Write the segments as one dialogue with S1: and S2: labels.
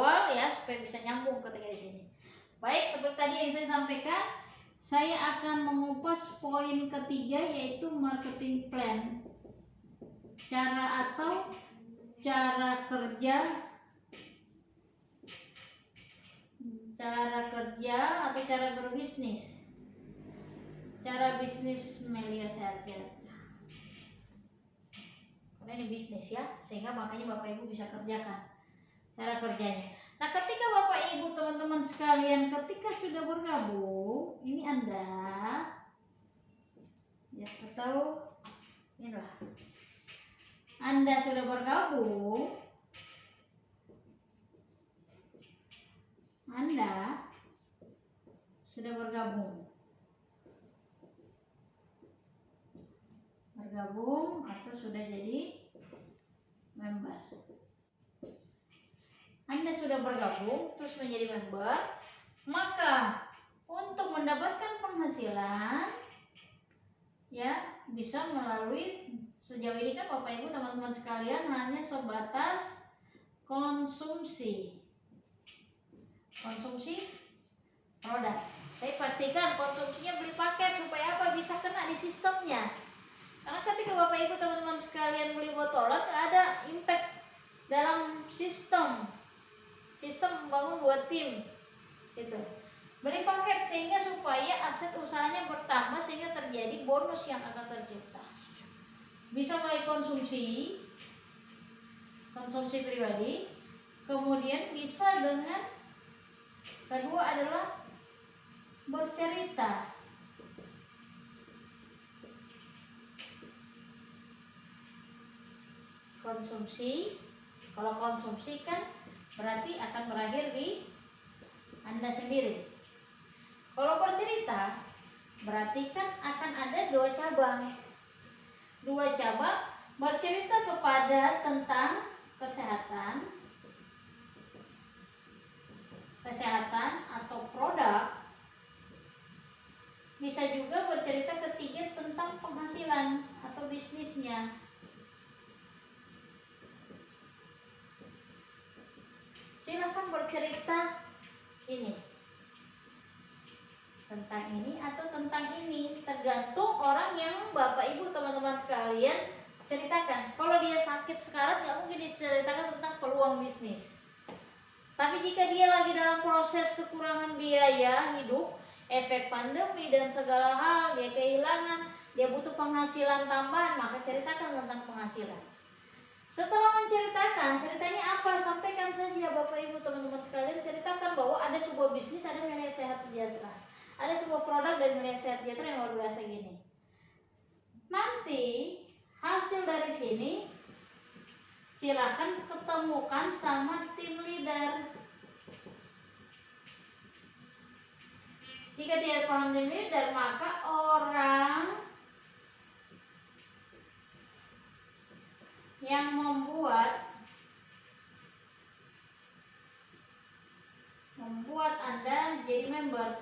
S1: awal ya supaya bisa nyambung ketika di sini. Baik, seperti tadi yang saya sampaikan, saya akan mengupas poin ketiga yaitu marketing plan. Cara kerja atau cara berbisnis. Cara bisnis Melia Sehat Sejahtera. Karena ini bisnis ya, sehingga makanya Bapak Ibu bisa kerjakan cara kerjanya. Nah, ketika Bapak Ibu teman-teman sekalian ketika sudah bergabung, ini Anda ya, atau inilah Anda sudah bergabung, atau sudah jadi member. Anda sudah bergabung terus menjadi member, maka untuk mendapatkan penghasilan ya bisa melalui, sejauh ini kan Bapak Ibu teman-teman sekalian hanya sebatas konsumsi produk. Tapi pastikan konsumsinya beli paket supaya apa? Bisa kena di sistemnya. Karena ketika Bapak Ibu teman-teman sekalian beli botolan, nggak ada impact dalam sistem membangun 2 tim gitu. Beli paket sehingga supaya aset usahanya bertambah sehingga terjadi bonus yang akan tercipta. Bisa mulai konsumsi pribadi, kemudian bisa dengan kedua adalah bercerita. Kalau konsumsi kan berarti akan berakhir di Anda sendiri. Kalau bercerita berarti kan akan ada 2 cabang. Bercerita kepada tentang kesehatan atau produk. Bisa juga bercerita ketiga tentang penghasilan atau bisnisnya. Silakan bercerita tentang ini atau tentang ini, tergantung orang yang Bapak Ibu teman-teman sekalian ceritakan. Kalau dia sakit sekarang nggak mungkin diceritakan tentang peluang bisnis. Tapi jika dia lagi dalam proses kekurangan biaya hidup, efek pandemi dan segala hal, dia kehilangan, dia butuh penghasilan tambahan, maka ceritakan tentang penghasilan. Setelah menceritakan, ceritanya apa? Sampaikan saja Bapak Ibu teman-teman sekalian, ceritakan bahwa ada sebuah bisnis, ada Melia Sehat Sejahtera. Ada sebuah produk dari Melia Sehat Sejahtera yang luar biasa gini. Nanti hasil dari sini silakan ketemukan sama tim leader. Jika tidak paham tim leader, maka orang yang membuat Anda jadi member.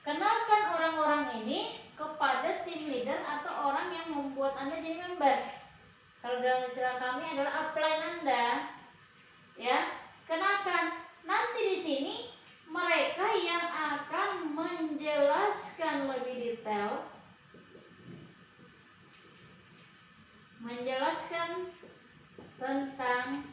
S1: Kenalkan orang-orang ini kepada tim leader atau orang yang membuat Anda jadi member. Kalau dalam istilah kami adalah upline Anda. Ya, kenalkan. Nanti di sini mereka yang akan menjelaskan lebih detail, tentang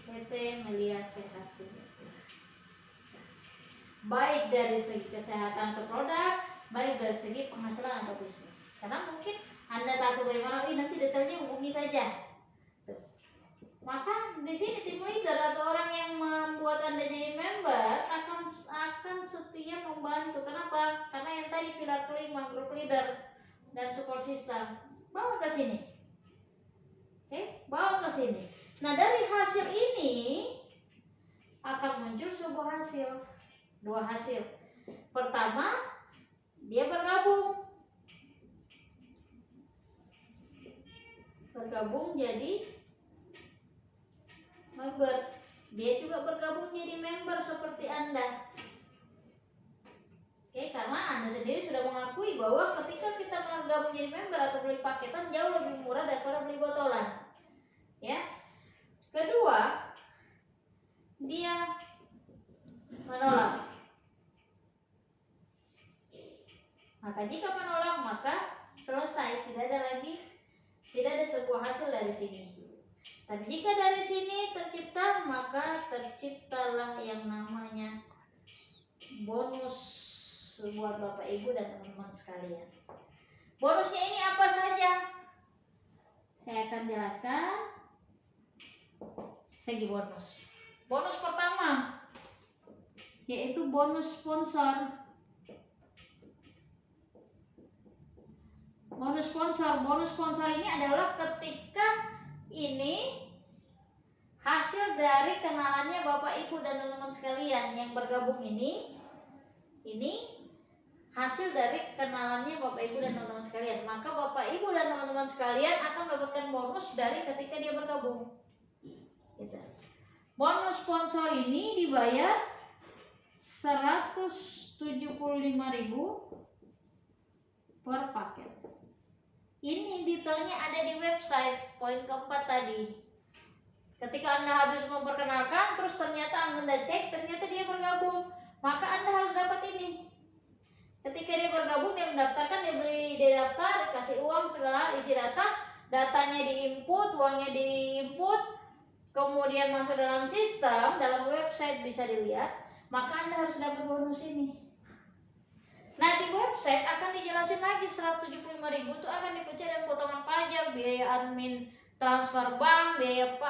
S1: PT Melia Sehat Sejahtera. Baik dari segi kesehatan atau produk, baik dari segi penghasilan atau bisnis. Karena mungkin Anda takut bagaimana, nanti detailnya hubungi saja. Maka di sini tim leader atau orang yang membuat Anda jadi member akan setia membantu. Kenapa? Karena yang tadi pilar kelima, grup leader dan support system, bawa ke sini. Oke, bawa ke sini. Nah, dari hasil ini akan muncul sebuah hasil, 2 hasil. Pertama, dia bergabung jadi member. Dia juga bergabung jadi member seperti Anda. Oke, Oke, karena Anda sendiri sudah mengakui bahwa ketika kita bergabung jadi member atau beli paketan jauh lebih murah daripada beli botolan. Ya. Kedua, dia menolak. Maka jika menolak maka selesai, tidak ada sebuah hasil dari sini. Tapi jika dari sini tercipta, maka terciptalah yang namanya bonus buat Bapak Ibu dan teman-teman sekalian. Bonusnya ini apa saja? Saya akan jelaskan segi bonus. Bonus pertama yaitu bonus sponsor. Bonus sponsor ini adalah ketika ini hasil dari kenalannya Bapak Ibu dan teman-teman sekalian yang bergabung ini hasil dari kenalannya Bapak Ibu dan teman-teman sekalian. Maka Bapak Ibu dan teman-teman sekalian akan mendapatkan bonus dari ketika dia bergabung. Gitu. Bonus sponsor ini dibayar 175.000 per paket. Ini detailnya ada di website. Poin keempat tadi. Ketika Anda habis memperkenalkan, terus ternyata Anda cek, ternyata dia bergabung, maka Anda harus dapat ini. Ketika dia bergabung, dia mendaftarkan, dia daftar, dikasih uang segala, isi data, datanya diinput, uangnya diinput, kemudian masuk dalam sistem, dalam website bisa dilihat, maka Anda harus dapat bonus ini. Nah, di website akan dijelasin lagi 175.000 itu akan dipecah dan potongan pajak, biaya admin, transfer bank, biaya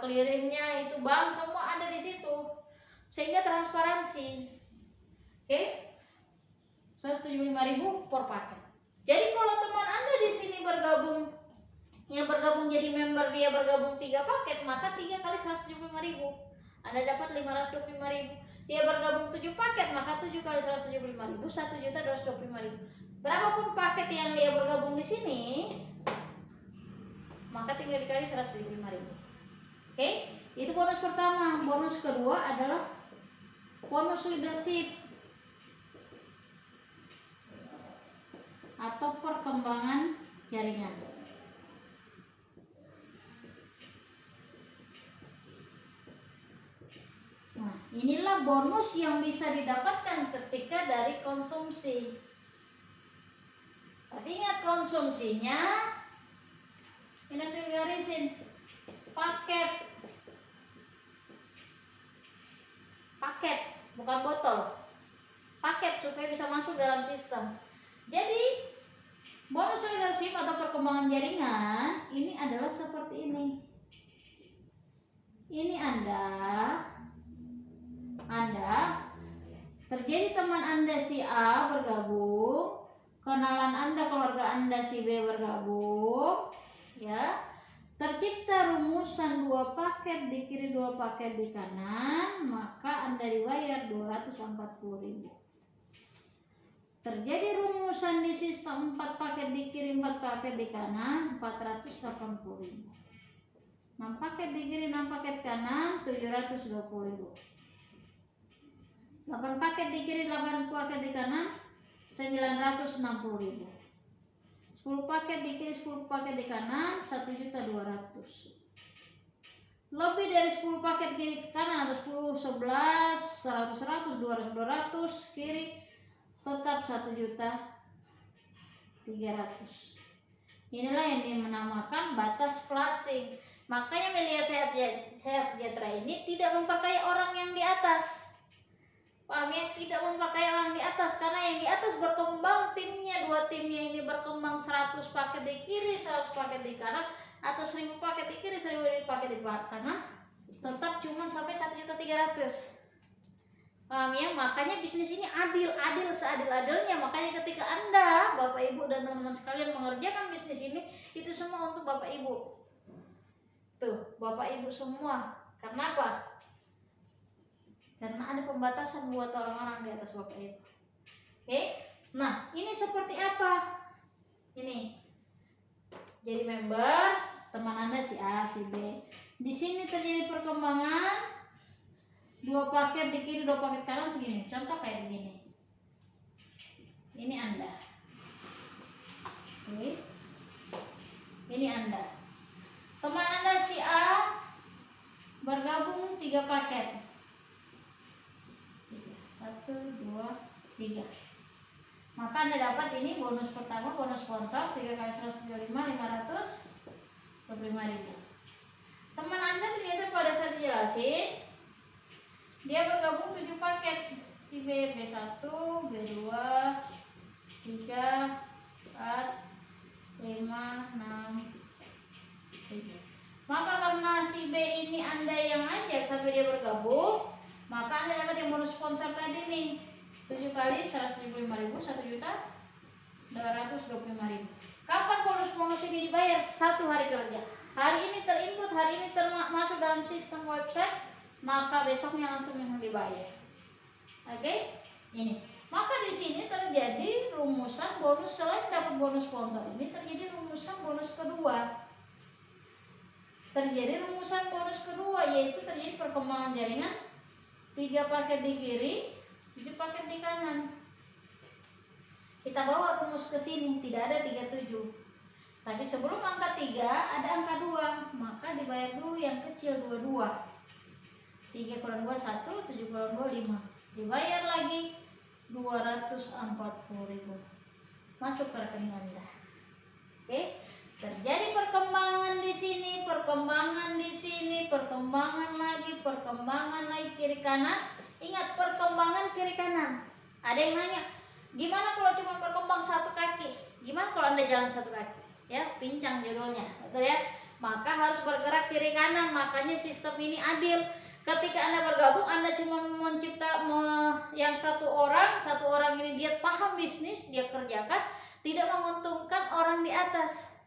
S1: clearingnya itu bank, semua ada di situ, sehingga transparansi. Oke? 175.000 per paket. Jadi kalau teman Anda di sini bergabung, yang bergabung jadi member, dia bergabung 3 paket, maka 3 kali 175.000. Anda dapat 525.000. Dia bergabung 7 paket, maka 7 kali 175.000, 1.225.000. Berapapun paket yang dia bergabung di sini, maka tinggal dikali 175.000. Oke? Itu bonus pertama. Bonus kedua adalah bonus leadership atau perkembangan jaringan. Nah, inilah bonus yang bisa didapatkan ketika dari konsumsi. Tapi ingat konsumsinya, ini digarisin paket, bukan botol. Paket supaya bisa masuk dalam sistem. Jadi bonus leadership atau perkembangan jaringan ini adalah seperti ini. Ini Anda terjadi teman Anda si A bergabung, kenalan Anda, keluarga Anda si B bergabung, ya. Tercipta rumusan 2 paket di kiri, 2 paket di kanan, maka Anda dibayar 240.000. Terjadi rumusan di sistem 4 paket di kiri, 4 paket di kanan, 480.000. 6 paket di kiri, 6 paket kanan, 720.000. 8 paket di kiri, 8 paket di kanan, 960.000. 10 paket di kiri, 10 paket di kanan, 1.200.000. Lebih dari 10 paket kiri ke kanan atau 10, 11, 100, 100, 200, 200 kiri, tetap 1.300.000. Inilah yang dinamakan batas flashing. Makanya Melia Sehat Sejahtera ini tidak memperkaya orang yang di atas. Paham ya? Tidak memperkaya orang di atas, karena yang di atas berkembang timnya, 2 timnya ini berkembang 100 paket di kiri, 100 paket di kanan, atau 1.000 paket di kiri, 1.000 paket di kanan, tetap cuma sampai 1.300.000. Paham ya? Makanya bisnis ini adil seadil-adilnya. Makanya ketika Anda, Bapak Ibu dan teman-teman sekalian mengerjakan bisnis ini, itu semua untuk Bapak Ibu. Tuh, Bapak Ibu semua. Karena apa? Karena ada pembatasan buat orang-orang di atas Bapak Ibu. Oke? Nah, ini seperti apa? Ini. Jadi member, teman Anda si A, si B. Di sini terjadi perkembangan 2 paket di kiri, 2 paket kanan segini. Contoh kayak begini. Ini Anda. Oke. Ini Anda. Teman Anda si A bergabung 3 paket. 1, 2, 3. Maka Anda dapat ini bonus pertama, bonus sponsor 3 kali 175, 525.000. Teman Anda ternyata pada saat dijelasin dia bergabung 7 paket. Si B, B1, B2, 3, 4, 5, 6, 7. Maka karena si B ini Anda yang ajak sampai dia bergabung, maka Anda dapat yang bonus sponsor tadi nih. 7 kali 175.000, 1.225.000. Kapan bonus ini dibayar? 1 hari kerja. Hari ini terinput, hari ini termasuk dalam sistem website, maka besoknya langsung yang dibayar. Oke? Ini. Maka di sini terjadi rumusan bonus selain dapat bonus sponsor. Ini terjadi rumusan bonus kedua. Terjadi rumusan bonus kedua, yaitu terjadi perkembangan jaringan 3 paket di kiri, 7 paket di kanan. Kita bawa rumus ke sini, tidak ada 37. Tapi sebelum angka 3 ada angka 2, maka dibayar dulu yang kecil 22. 3 kurang 2 1, 7 kurang 2 5. Dibayar lagi 240.000. Masuk ke rekening Anda. Oke? Terjadi perkembangan di sini, perkembangan di sini, perkembangan lagi kiri kanan. Ingat, perkembangan kiri kanan. Ada yang nanya, gimana kalau cuma berkembang 1 kaki? Gimana kalau Anda jalan 1 kaki? Ya, pincang judulnya, betul ya? Maka harus bergerak kiri kanan. Makanya sistem ini adil. Ketika Anda bergabung, Anda cuma mencipta yang satu orang ini dia paham bisnis, dia kerjakan, tidak menguntungkan orang di atas.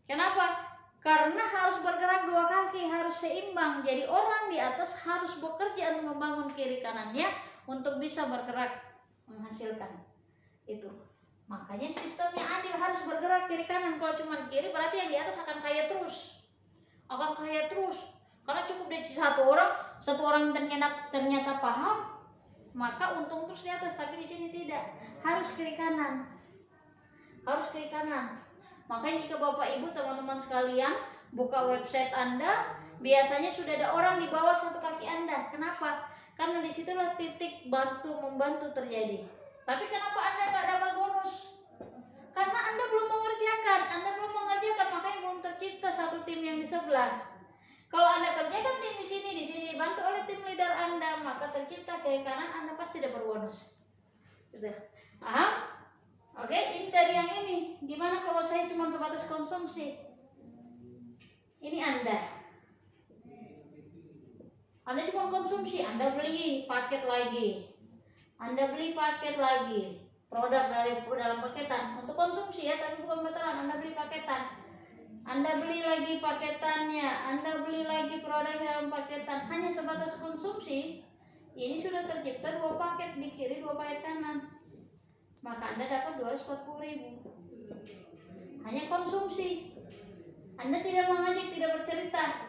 S1: Kenapa? Karena harus bergerak 2 kaki, harus seimbang. Jadi orang di atas harus bekerja untuk membangun kiri kanannya untuk bisa bergerak menghasilkan itu. Makanya sistemnya adil, harus bergerak kiri kanan. Kalau cuma kiri berarti yang di atas akan kaya terus. Karena cukup dari satu orang ternyata paham, maka untung terus di atas. Tapi di sini tidak, harus kiri kanan. Makanya jika Bapak Ibu teman-teman sekalian buka website Anda, biasanya sudah ada orang di bawah 1 kaki Anda. Kenapa? Karena disitulah titik membantu terjadi. Tapi kenapa Anda nggak dapat bonus? Karena Anda belum mengerjakan, makanya belum tercipta satu tim yang di sebelah. Kalau Anda kerjakan tim di sini dibantu oleh tim leader Anda, maka tercipta kiri kanan, Anda pasti dapat bonus. Gitu. Paham? Oke, ini dari yang ini. Gimana kalau saya cuma sebatas konsumsi? Ini Anda cuma konsumsi, Anda beli paket lagi. Produk dari dalam paketan untuk konsumsi ya, tapi bukan veteran. Anda beli paketan. Anda beli lagi paketannya, Anda beli lagi produk dalam paketan, hanya sebatas konsumsi. Ini sudah tercipta 2 paket di kiri, 2 paket kanan. Maka Anda dapat 240.000. Hanya konsumsi. Anda tidak mengajak, tidak bercerita,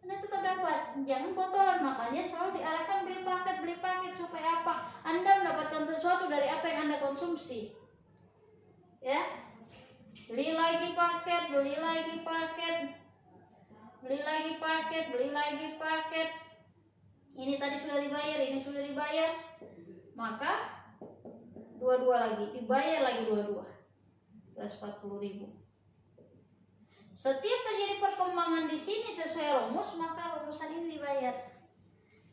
S1: Anda tetap dapat. Jangan botolan, makanya selalu diarahkan beli paket supaya apa? Anda mendapatkan sesuatu dari apa yang Anda konsumsi. Ya. Beli lagi paket. Ini tadi sudah dibayar, maka 22 lagi, dibayar lagi 22. 240.000. Setiap terjadi perkembangan di sini sesuai rumus, maka rumusan ini dibayar.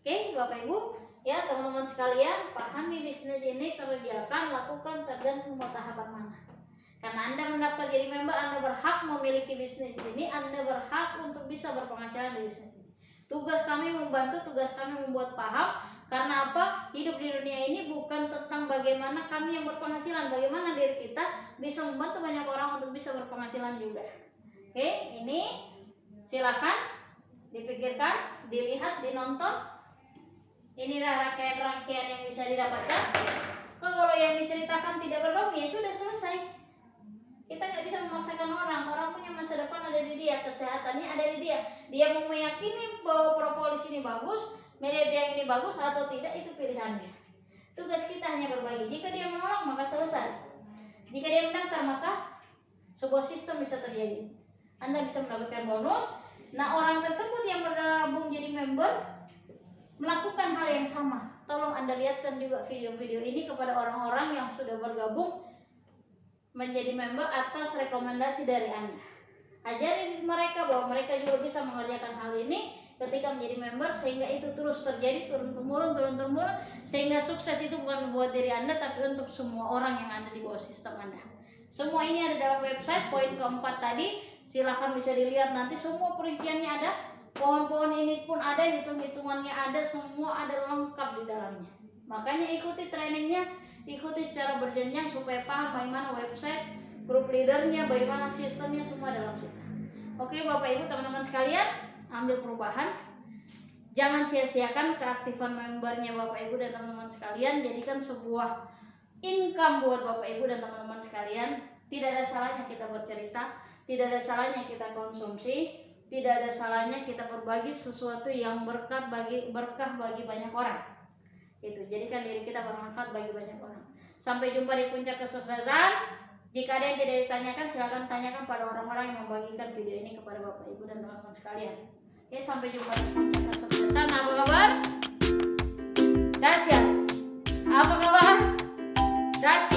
S1: Oke, Bapak Ibu, ya teman-teman sekalian, pahami bisnis ini, kerjakan, lakukan, tergantung mau tahapan mana. Karena Anda mendaftar jadi member, Anda berhak memiliki bisnis ini, Anda berhak untuk bisa berpenghasilan di bisnis ini. Tugas kami membantu, tugas kami membuat paham. Karena apa? Hidup di dunia ini bukan tentang bagaimana kami yang berpenghasilan, bagaimana diri kita bisa membantu banyak orang untuk bisa berpenghasilan juga. Oke, ini silakan dipikirkan, dilihat, dinonton. Inilah rangkaian-rangkaian yang bisa didapatkan. Kalau yang diceritakan tidak bergabung, ya sudah selesai. Kita nggak bisa memaksakan orang punya masa depan ada di dia, kesehatannya ada di dia. Dia mau meyakini bahwa propolis ini bagus, media yang ini bagus atau tidak, itu pilihannya. Tugas kita hanya berbagi. Jika dia menolak maka selesai. Jika dia mendaftar maka sebuah sistem bisa terjadi. Anda bisa mendapatkan bonus. Nah, orang tersebut yang bergabung jadi member melakukan hal yang sama. Tolong Anda lihatkan juga video-video ini kepada orang-orang yang sudah bergabung menjadi member atas rekomendasi dari Anda. Ajari mereka bahwa mereka juga bisa mengerjakan hal ini ketika menjadi member, sehingga itu terus terjadi turun-temurun, sehingga sukses itu bukan buat diri Anda tapi untuk semua orang yang ada di bawah sistem Anda. Semua ini ada dalam website. Poin keempat tadi silahkan bisa dilihat, nanti semua perinciannya ada. Pohon-pohon ini pun ada, hitung-hitungannya ada, semua ada lengkap di dalamnya. Makanya ikuti trainingnya, ikuti secara berjenjang supaya paham bagaimana website, grup leadernya, bagaimana sistemnya, semua dalam situ. Oke Bapak Ibu teman-teman sekalian, ambil perubahan. Jangan sia-siakan keaktifan membernya Bapak Ibu dan teman-teman sekalian. Jadikan sebuah income buat Bapak Ibu dan teman-teman sekalian. Tidak ada salahnya kita bercerita, tidak ada salahnya kita konsumsi, tidak ada salahnya kita berbagi sesuatu yang berkah bagi banyak orang. Itu, jadikan diri kita bermanfaat bagi banyak orang. Sampai jumpa di puncak kesuksesan. Jika ada yang tidak ditanyakan, silakan tanyakan pada orang-orang yang membagikan video ini kepada Bapak Ibu dan teman-teman sekalian. Oke, sampai jumpa di puncak kesuksesan. Apa kabar? Dahsyat. Apa kabar? Dahsyat.